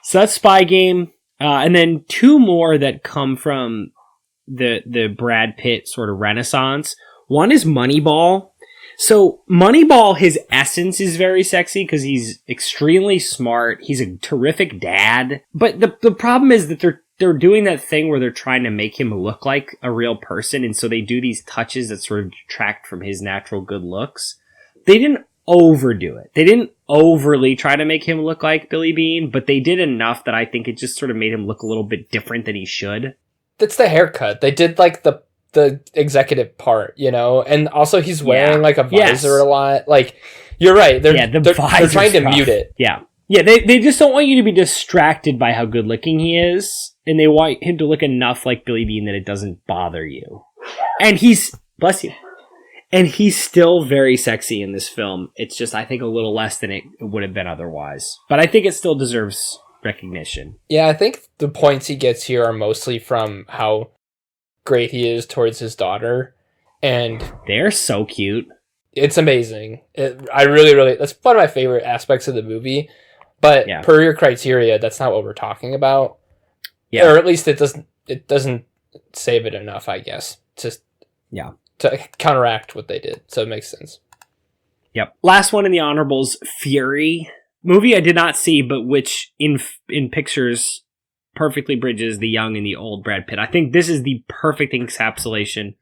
So that's Spy Game. And then two more that come from the Brad Pitt sort of renaissance. One is Moneyball. So Moneyball, his essence is very sexy because he's extremely smart. He's a terrific dad. But the problem is that they're doing that thing where they're trying to make him look like a real person. And so they do these touches that sort of detract from his natural good looks. They didn't overdo it. They didn't overly try to make him look like Billy Bean, but they did enough that I think it just sort of made him look a little bit different than he should. That's the haircut. They did like the executive part, you know, and also he's wearing like a visor a lot. Like, you're right. They're trying to mute it. Yeah. Yeah. They just don't want you to be distracted by how good looking he is. And they want him to look enough like Billy Bean that it doesn't bother you. And bless you. And he's still very sexy in this film. It's just, I think, a little less than it would have been otherwise. But I think it still deserves recognition. Yeah, I think the points he gets here are mostly from how great he is towards his daughter. And they're so cute. It's amazing. I really, that's one of my favorite aspects of the movie. But per your criteria, that's not what we're talking about. Yeah. Or at least it doesn't save it enough, I guess. Just to counteract what they did. So it makes sense. Yep. Last one in the honorables, Fury. Movie I did not see, but which in pictures perfectly bridges the young and the old Brad Pitt. I think this is the perfect encapsulation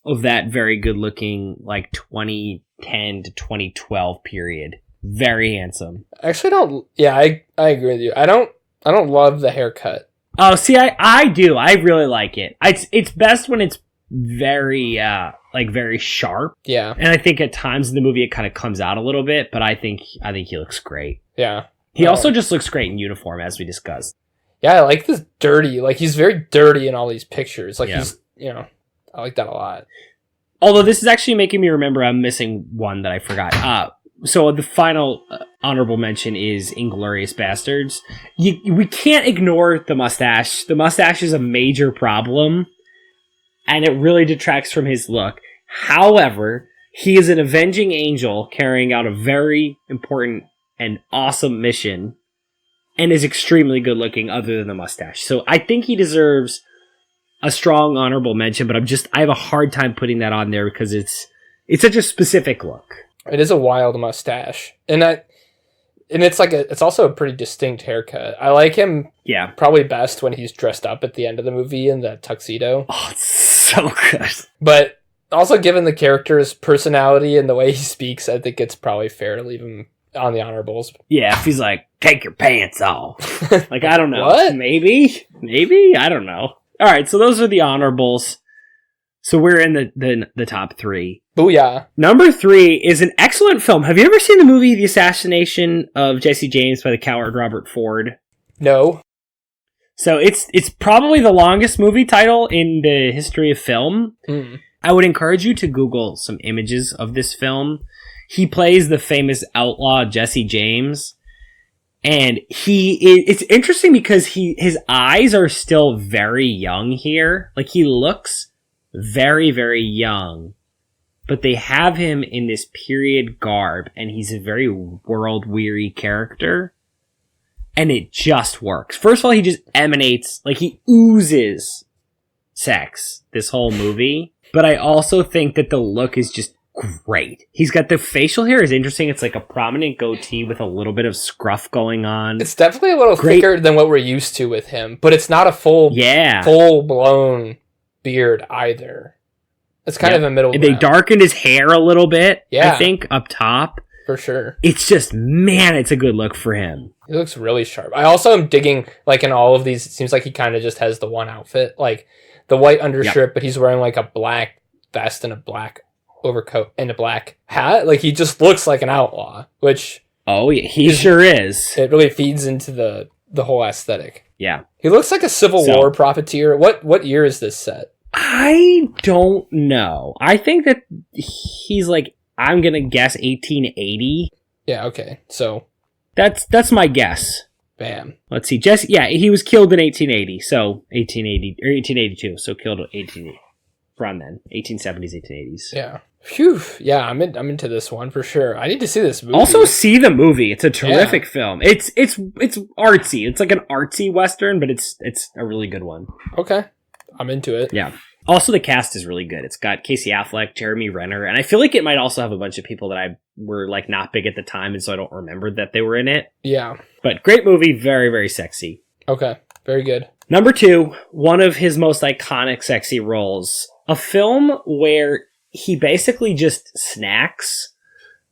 of that very good looking, like 2010 to 2012 period. Very handsome. Actually, I agree with you. I don't love the haircut. Oh, see, I do. I really like it. It's best when it's very, like very sharp. Yeah. And I think at times in the movie it kind of comes out a little bit, but I think he looks great. Yeah. He also just looks great in uniform, as we discussed. Yeah, I like this dirty. Like, he's very dirty in all these pictures. Like, he's, I like that a lot. Although this is actually making me remember I'm missing one that I forgot. So the final honorable mention is Inglourious Bastards. We can't ignore the mustache. The mustache is a major problem, and it really detracts from his look. However, he is an avenging angel carrying out a very important and awesome mission, and is extremely good looking other than the mustache. So I think he deserves a strong honorable mention, but I have a hard time putting that on there because it's such a specific look. It is a wild mustache. And it's also a pretty distinct haircut. I like him probably best when he's dressed up at the end of the movie in that tuxedo. Oh, it's so good. But also, given the character's personality and the way he speaks, I think it's probably fair to leave him on the honorables. Yeah, if he's like, take your pants off. Like, I don't know. What? Maybe? I don't know. All right, so those are the honorables. So we're in the top three. Booyah. Number 3 is an excellent film. Have you ever seen the movie The Assassination of Jesse James by the coward Robert Ford? No. So it's probably the longest movie title in the history of film. I would encourage you to Google some images of this film. He plays the famous outlaw Jesse James. And it's interesting because his eyes are still very young here. Like, he looks very, very young. But they have him in this period garb, and he's a very world-weary character. And it just works. First of all, he just emanates, like, he oozes sex this whole movie. But I also think that the look is just great. He's got the facial hair is interesting. It's like a prominent goatee with a little bit of scruff going on. It's definitely a little thicker than what we're used to with him, but it's not a full-blown beard either. It's kind of a middle ground. They darkened his hair a little bit, I think, up top. For sure. It's just, man, it's a good look for him. He looks really sharp. I also am digging, like, in all of these, it seems like he kind of just has the one outfit. Like, the white undershirt, but he's wearing, like, a black vest and a black overcoat and a black hat. Like, he just looks like an outlaw, which... Oh, yeah, he sure is. It really feeds into the whole aesthetic. Yeah. He looks like a Civil War profiteer. What year is this set? I don't know. I think that he's like, I'm gonna guess 1880. Yeah, okay. So that's my guess. Bam. Let's see. Jesse, he was killed in 1880. So 1880 or 1882. So killed in 1880. Around then, 1870s, 1880s. Yeah. Phew. Yeah, I'm into this one for sure. I need to see this movie. Also, see the movie. It's a terrific film. It's artsy. It's like an artsy Western, but it's a really good one. Okay. I'm into it. Yeah. Also, the cast is really good. It's got Casey Affleck, Jeremy Renner, and I feel like it might also have a bunch of people that I were like not big at the time, and so I don't remember that they were in it. Yeah. But great movie, very, very sexy. Okay. Very good. Number 2, one of his most iconic sexy roles. A film where he basically just snacks.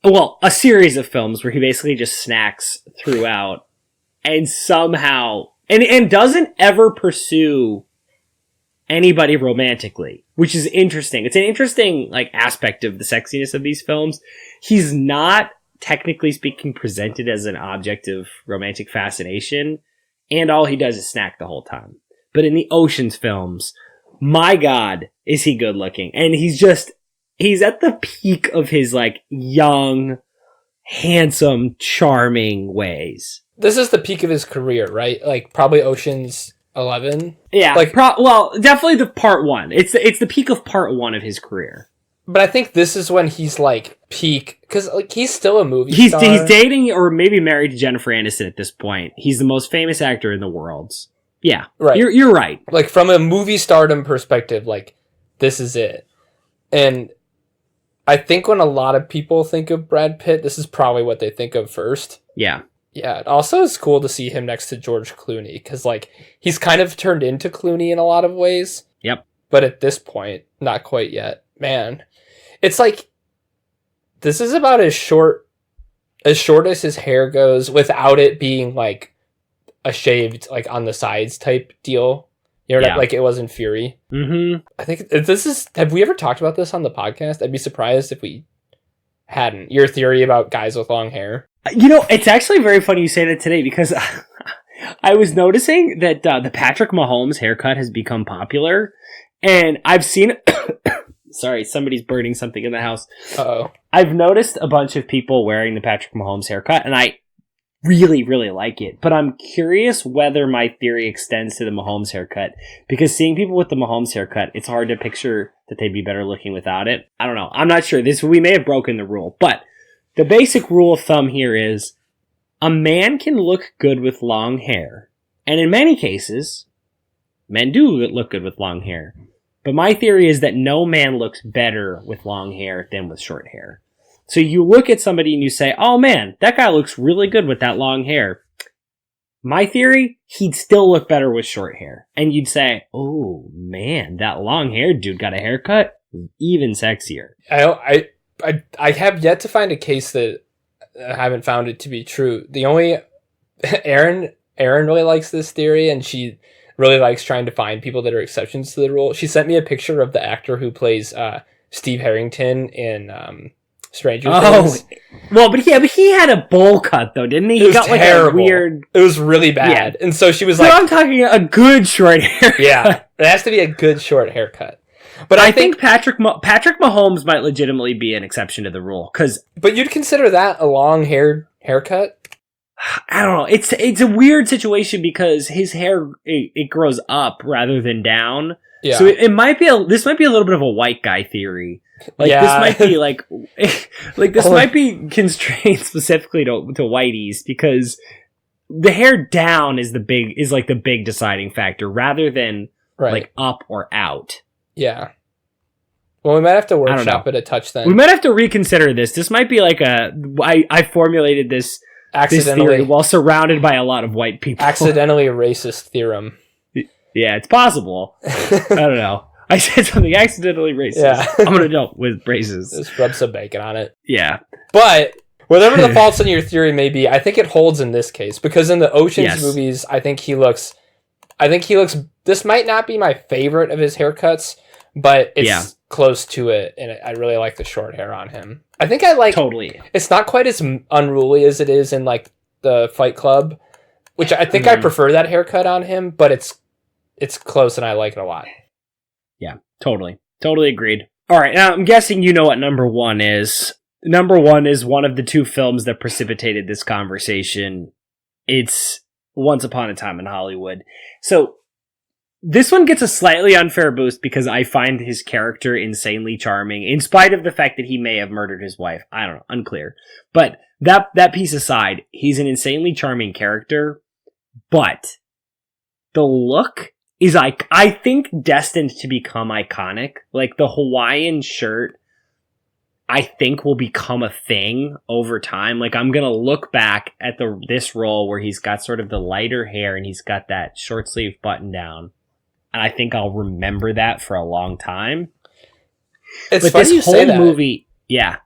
Well, a series of films where he basically just snacks throughout and somehow... And doesn't ever pursue anybody romantically, which is interesting. It's an interesting like aspect of the sexiness of these films. He's not, technically speaking, presented as an object of romantic fascination, and all he does is snack the whole time. But in the Ocean's films, my God, is he good looking. And he's at the peak of his like young, handsome, charming ways. This is the peak of his career, right? Like probably Ocean's 11. Yeah, like definitely the part 1. It's the peak of part 1 of his career. But I think this is when he's like peak, because like he's still a movie star. He's dating or maybe married to Jennifer Aniston at this point. He's the most famous actor in the world. Yeah, right. You're right. Like from a movie stardom perspective, like this is it. And I think when a lot of people think of Brad Pitt, this is probably what they think of first. Yeah. Yeah, it also is cool to see him next to George Clooney, because like he's kind of turned into Clooney in a lot of ways. Yep. But at this point, not quite yet. Man, it's like this is about as short as his hair goes, without it being like a shaved like on the sides type deal. You know, Yeah. like it was in Fury. Mm-hmm. I think this is. Have we ever talked about this on the podcast? I'd be surprised if we hadn't. Your theory about guys with long hair. You know, it's actually very funny you say that today because I was noticing that the Patrick Mahomes haircut has become popular, and I've seen. Sorry, somebody's burning something in the house. Uh-oh. I've noticed a bunch of people wearing the Patrick Mahomes haircut, and I really, really like it. But I'm curious whether my theory extends to the Mahomes haircut, because seeing people with the Mahomes haircut, it's hard to picture that they'd be better looking without it. I don't know. I'm not sure. We may have broken the rule, but the basic rule of thumb here is a man can look good with long hair. And in many cases, men do look good with long hair. But my theory is that no man looks better with long hair than with short hair. So you look at somebody and you say, oh man, that guy looks really good with that long hair. My theory, he'd still look better with short hair. And you'd say, oh man, that long haired dude got a haircut? Even sexier. I have yet to find a case that I haven't found it to be true. The only Erin really likes this theory, and she really likes trying to find people that are exceptions to the rule. She sent me a picture of the actor who plays Steve Harrington in Stranger Things. Well, but he had a bowl cut though, didn't he? He got like terrible. a weird. It was really bad, and so she was So like, I'm talking a good short hair. "Yeah, it has to be a good short haircut." But I think Patrick Mahomes might legitimately be an exception to the rule but you'd consider that a long haircut? I don't know. It's a weird situation because his hair it grows up rather than down. Yeah. So it might be this might be a little bit of a white guy theory. Like this might be like this might be constrained specifically to whiteys because the hair down is the big deciding factor rather than like up or out. Yeah. Well, we might have to workshop it a touch then. We might have to reconsider this. This might be like I formulated this theory while surrounded by a lot of white people. Accidentally racist theorem. Yeah, it's possible. I don't know. I said something accidentally racist. Yeah. I'm an adult with braces. Just rub some bacon on it. Yeah. But whatever the faults in your theory may be, I think it holds in this case because in the Ocean's movies, I think he looks. This might not be my favorite of his haircuts, but it's close to it, and I really like the short hair on him. I think I like totally. It's not quite as unruly as it is in like the Fight Club, which I think I prefer that haircut on him, but it's close, and I like it a lot. Yeah, totally agreed. All right, now I'm guessing you know what number one is. Number one is one of the two films that precipitated this conversation. It's Once Upon a Time in Hollywood. So this one gets a slightly unfair boost because I find his character insanely charming, in spite of the fact that he may have murdered his wife. I don't know, unclear. But that piece aside, he's an insanely charming character, but the look is I think destined to become iconic. Like the Hawaiian shirt, I think will become a thing over time. Like I'm gonna look back at this role where he's got sort of the lighter hair and he's got that short sleeve button down, and I think I'll remember that for a long time. It's funny you say that. Movie, yeah.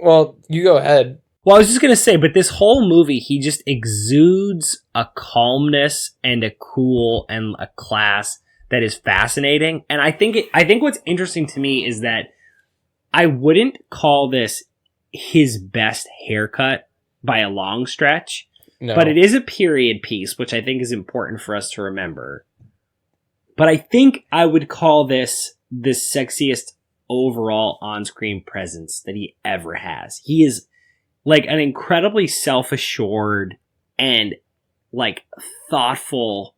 Well, you go ahead. Well, I was just going to say, but this whole movie, he just exudes a calmness and a cool and a class that is fascinating. And I think what's interesting to me is that I wouldn't call this his best haircut by a long stretch, but it is a period piece, which I think is important for us to remember. But I think I would call this the sexiest overall on-screen presence that he ever has. He is like an incredibly self-assured and like thoughtful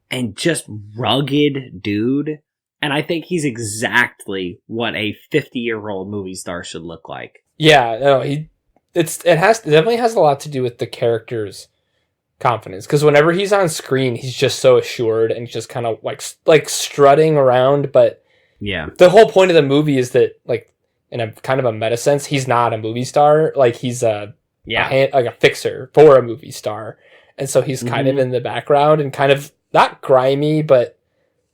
and just rugged dude. And I think he's exactly what a 50-year-old movie star should look like. Yeah, no, it definitely has a lot to do with the character's confidence. Because whenever he's on screen, he's just so assured and just kind of like strutting around. But yeah, the whole point of the movie is that like, in a kind of a meta sense, he's not a movie star. Like he's like a fixer for a movie star, and so he's kind of in the background and kind of not grimy, but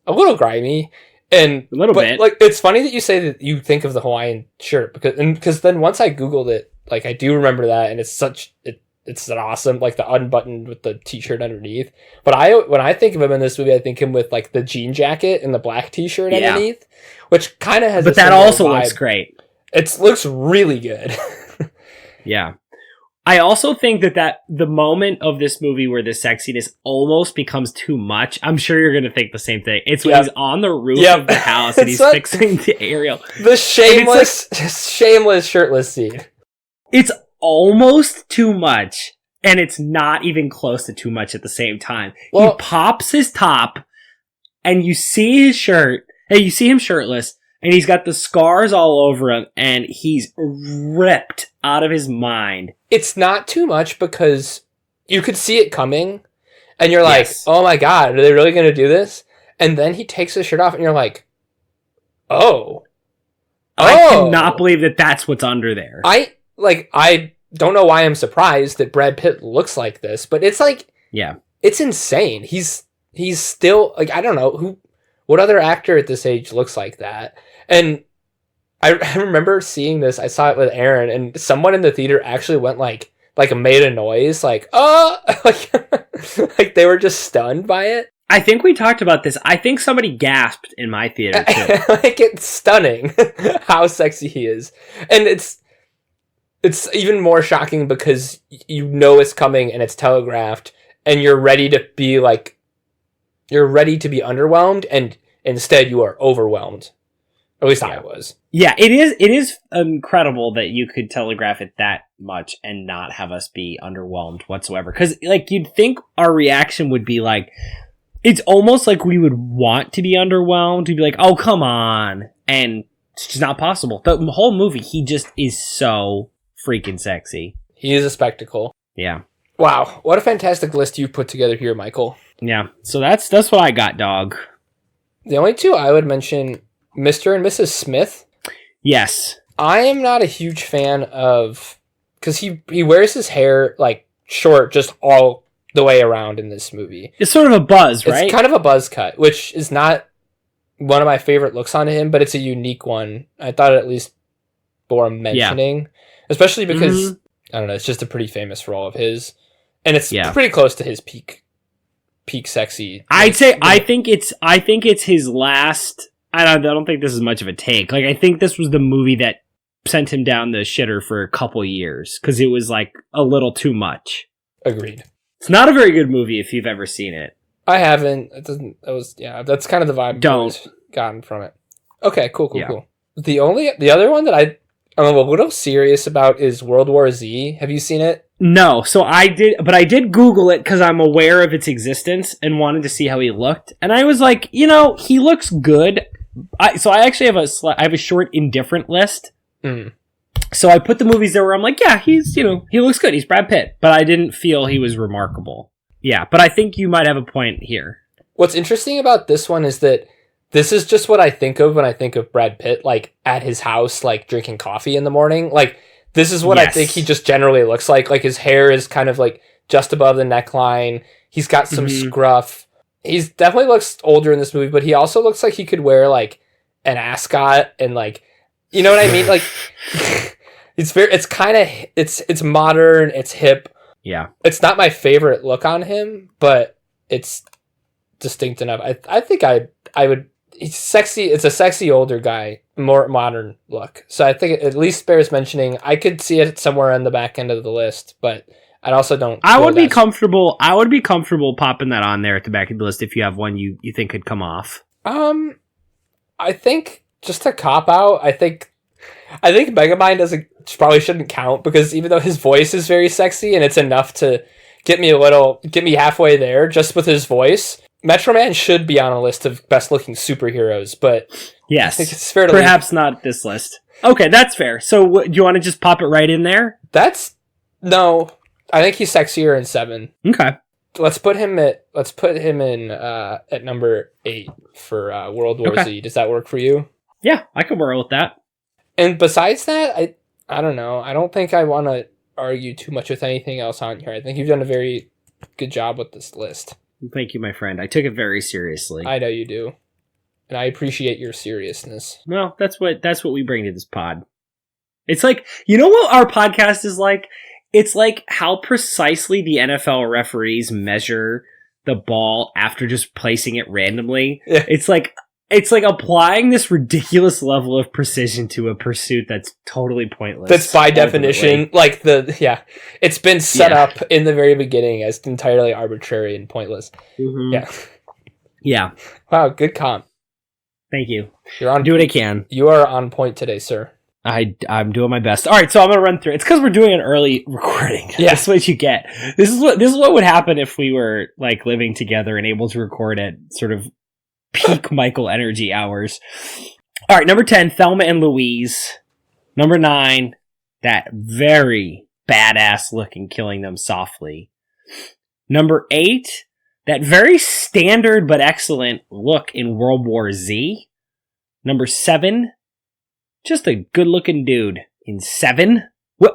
a little grimy, and a little bit. Like it's funny that you say that you think of the Hawaiian shirt because then once I googled it, like I do remember that, and it's it's an awesome, like the unbuttoned with the t-shirt underneath. But when I think of him in this movie, I think him with like the jean jacket and the black t-shirt underneath, which kind of has. But that also looks great. It looks really good. Yeah. I also think that the moment of this movie where the sexiness almost becomes too much, I'm sure you're going to think the same thing. It's when he's on the roof of the house and he's fixing the aerial. The shameless shirtless scene. It's almost too much, and it's not even close to too much at the same time. Well, he pops his top, and you see his shirt, and you see him shirtless, and he's got the scars all over him, and he's ripped out of his mind. It's not too much because you could see it coming, and you're like, oh my god, are they really going to do this? And then he takes his shirt off, and you're like, oh. I cannot believe that that's what's under there. I don't know why I'm surprised that Brad Pitt looks like this, but it's like, it's insane. He's still, like, I don't know, what other actor at this age looks like that? And I remember seeing this. I saw it with Aaron, and someone in the theater actually went like made a noise, like, oh, like they were just stunned by it. I think we talked about this. I think somebody gasped in my theater too. Like, it's stunning how sexy he is, and it's even more shocking because you know it's coming and it's telegraphed, and you're ready to be underwhelmed, and instead you are overwhelmed. At least I was. Yeah, it is incredible that you could telegraph it that much and not have us be underwhelmed whatsoever. Because, like, you'd think our reaction would be like, it's almost like we would want to be underwhelmed. We'd be like, oh, come on. And it's just not possible. The whole movie, he just is so freaking sexy. He is a spectacle. Yeah. Wow. What a fantastic list you've put together here, Michael. Yeah. So that's what I got, dog. The only two I would mention, Mr. and Mrs. Smith. Yes. I am not a huge fan of, because he wears his hair like short just all the way around in this movie. It's sort of a buzz, right? It's kind of a buzz cut, which is not one of my favorite looks on him, but it's a unique one. I thought it at least bore mentioning, especially because, I don't know, it's just a pretty famous role of his, and it's pretty close to his peak sexy. I'd say, I think it's his last. I don't think this is much of a take. Like, I think this was the movie that sent him down the shitter for a couple years because it was like a little too much. Agreed. It's not a very good movie if you've ever seen it. I haven't. It doesn't. That was that's kind of the vibe I've gotten from it. Okay, cool. The other one that I'm a little serious about is World War Z. Have you seen it? No. So I did Google it because I'm aware of its existence and wanted to see how he looked. And I was like, he looks good. So I actually have a short indifferent list. So I put the movies there where I'm like, yeah, he looks good. He's Brad Pitt, but I didn't feel he was remarkable. Yeah, but I think you might have a point here. What's interesting about this one is that this is just what I think of when I think of Brad Pitt, like at his house, like drinking coffee in the morning. Like, this is what I think he just generally looks like. Like, his hair is kind of like just above the neckline. He's got some scruff. He's definitely looks older in this movie, but he also looks like he could wear like an ascot and like, you know what I mean? Like, it's modern, it's hip. Yeah. It's not my favorite look on him, but it's distinct enough. I think I would, he's sexy. It's a sexy older guy, more modern look. So I think it at least bears mentioning. I could see it somewhere on the back end of the list, but I also don't. I would be comfortable popping that on there at the back of the list if you have one you think could come off. I think just to cop out, I think Megamind probably shouldn't count because even though his voice is very sexy and it's enough to get me halfway there just with his voice, Metro Man should be on a list of best looking superheroes. But yes, I think it's fair to perhaps not this list. Okay, that's fair. So do you want to just pop it right in there? No. I think he's sexier in 7. Okay. Let's put him in at number 8 for World War Z. Does that work for you? Yeah, I can roll with that. And besides that, I don't know. I don't think I want to argue too much with anything else on here. I think you've done a very good job with this list. Thank you, my friend. I took it very seriously. I know you do. And I appreciate your seriousness. Well, that's what we bring to this pod. It's like, you know what our podcast is like? it's like how precisely the NFL referees measure the ball after just placing it randomly. Yeah. It's like applying this ridiculous level of precision to a pursuit that's totally pointless. That's by definition, like it's been set up in the very beginning as entirely arbitrary and pointless. Mm-hmm. Yeah. Yeah. Wow, good comp. Thank you. You're on. Do what I can. You are on point today, sir. I'm doing my best. All right, so I'm gonna run through. It's because we're doing an early recording. Yeah. That's what you get. This is what would happen if we were like living together and able to record at sort of peak Michael energy hours. All right, number 10, Thelma and Louise. Number 9, that very badass looking Killing Them Softly. Number 8, that very standard but excellent look in World War Z. Number 7, just a good looking dude in 7.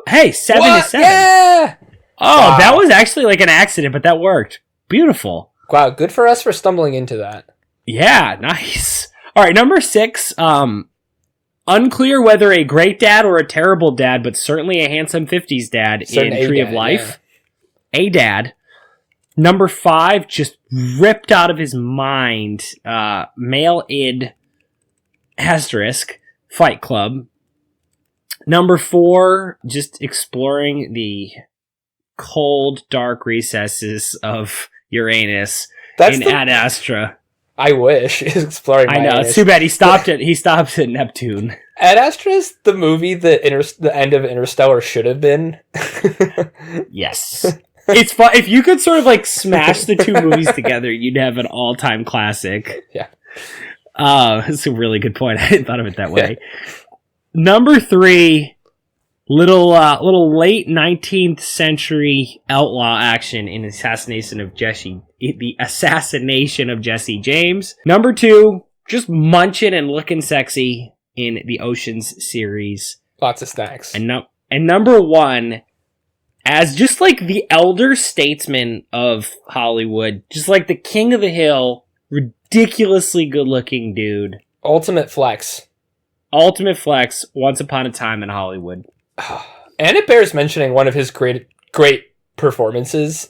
Hey, 7 is 7. Yeah! Oh, Wow. That was actually like an accident, but that worked. Beautiful. Wow, good for us for stumbling into that. Yeah, nice. All right, number 6. Unclear whether a great dad or a terrible dad, but certainly a handsome 50s dad in Tree of Life. Yeah. A dad. Number 5, just ripped out of his mind. Male id asterisk Fight Club. Number 4, just exploring the cold, dark recesses of Uranus in Ad Astra. I wish. Exploring I know. Uranus. It's too bad he stopped at Neptune. Ad Astra is the movie the end of Interstellar should have been. Yes. It's fun. If you could sort of like smash the two movies together, you'd have an all-time classic. Yeah. That's a really good point. I hadn't thought of it that way. Yeah. Number 3, little late 19th century outlaw action in the assassination of Jesse James. Number 2, just munching and looking sexy in the Oceans series. Lots of snacks. And number 1, as just like the elder statesman of Hollywood, just like the king of the hill, ridiculously good looking dude. Ultimate flex, Once Upon a Time in Hollywood. And it bears mentioning one of his great performances.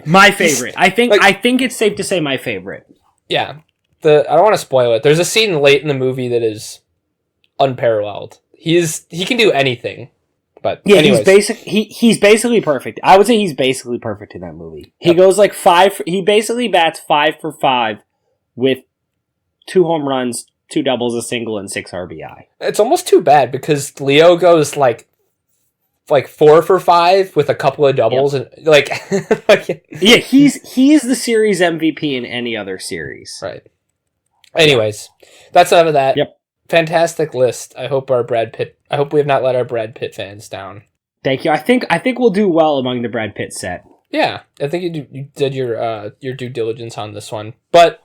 My favorite. I think it's safe to say my favorite. Yeah. I don't want to spoil it. There's a scene late in the movie that is unparalleled. He can do anything. But yeah, anyways. he's basically perfect. I would say he's basically perfect in that movie. He goes like 5. He basically bats 5 for 5 with 2 home runs, 2 doubles, a single, and 6 RBI. It's almost too bad because Leo goes like 4 for 5 with a couple of doubles. Yep. And yeah, he's the series MVP in any other series. Right. Anyways, that's enough of that. Yep. Fantastic list. I hope we have not let our Brad Pitt fans down. Thank you. I think we'll do well among the Brad Pitt set. Yeah, I think you did your due diligence on this one. But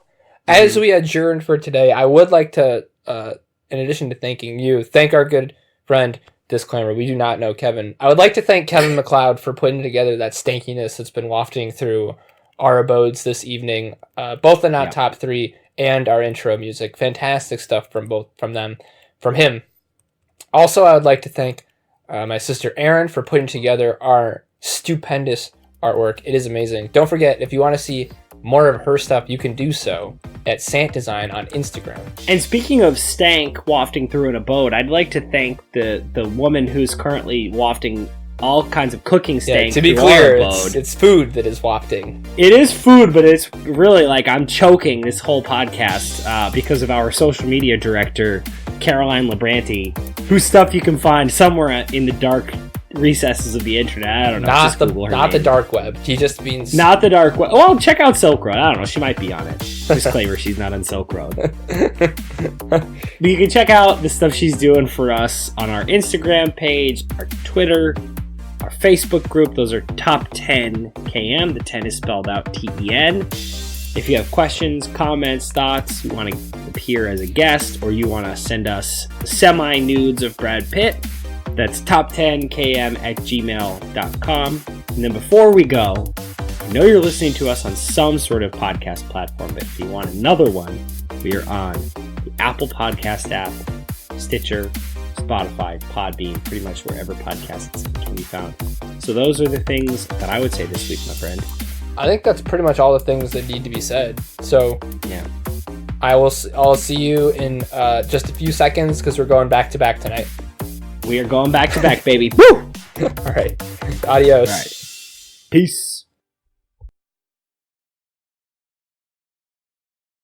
as we adjourn for today, I would like to, in addition to thanking you, thank our good friend. Disclaimer: we do not know Kevin. I would like to thank Kevin McLeod for putting together that stankiness that's been wafting through our abodes this evening. Both the Not Top 3 and our intro music. Fantastic stuff from him. Also, I would like to thank my sister Erin for putting together our stupendous artwork. It is amazing. Don't forget, if you want to see more of her stuff, you can do so at Sant Design on Instagram. And speaking of stank wafting through an abode, I'd like to thank the woman who's currently wafting all kinds of cooking stank. Yeah, to be clear, it's food that is wafting. It is food, but it's really like I'm choking this whole podcast because of our social media director, Caroline Labranti, whose stuff you can find somewhere in the dark recesses of the internet. I don't know. Not the dark web. He just means... Not the dark web. Well, check out Silk Road. I don't know. She might be on it. Disclaimer, she's not on Silk Road. But you can check out the stuff she's doing for us on our Instagram page, our Twitter, our Facebook group. Those are Top 10 KM. The 10 is spelled out TEN. If you have questions, comments, thoughts, you want to appear as a guest, or you want to send us semi-nudes of Brad Pitt, that's top10km@gmail.com. And then before we go, I know you're listening to us on some sort of podcast platform, but if you want another one, we are on the Apple Podcast app, Stitcher, Spotify, Podbean, pretty much wherever podcasts can be found. So those are the things that I would say this week, my friend. I think that's pretty much all the things that need to be said. So yeah, I'll see you in just a few seconds because we're going back to back tonight. We are going back to back, baby. Woo! All right. Adios. All right. Peace.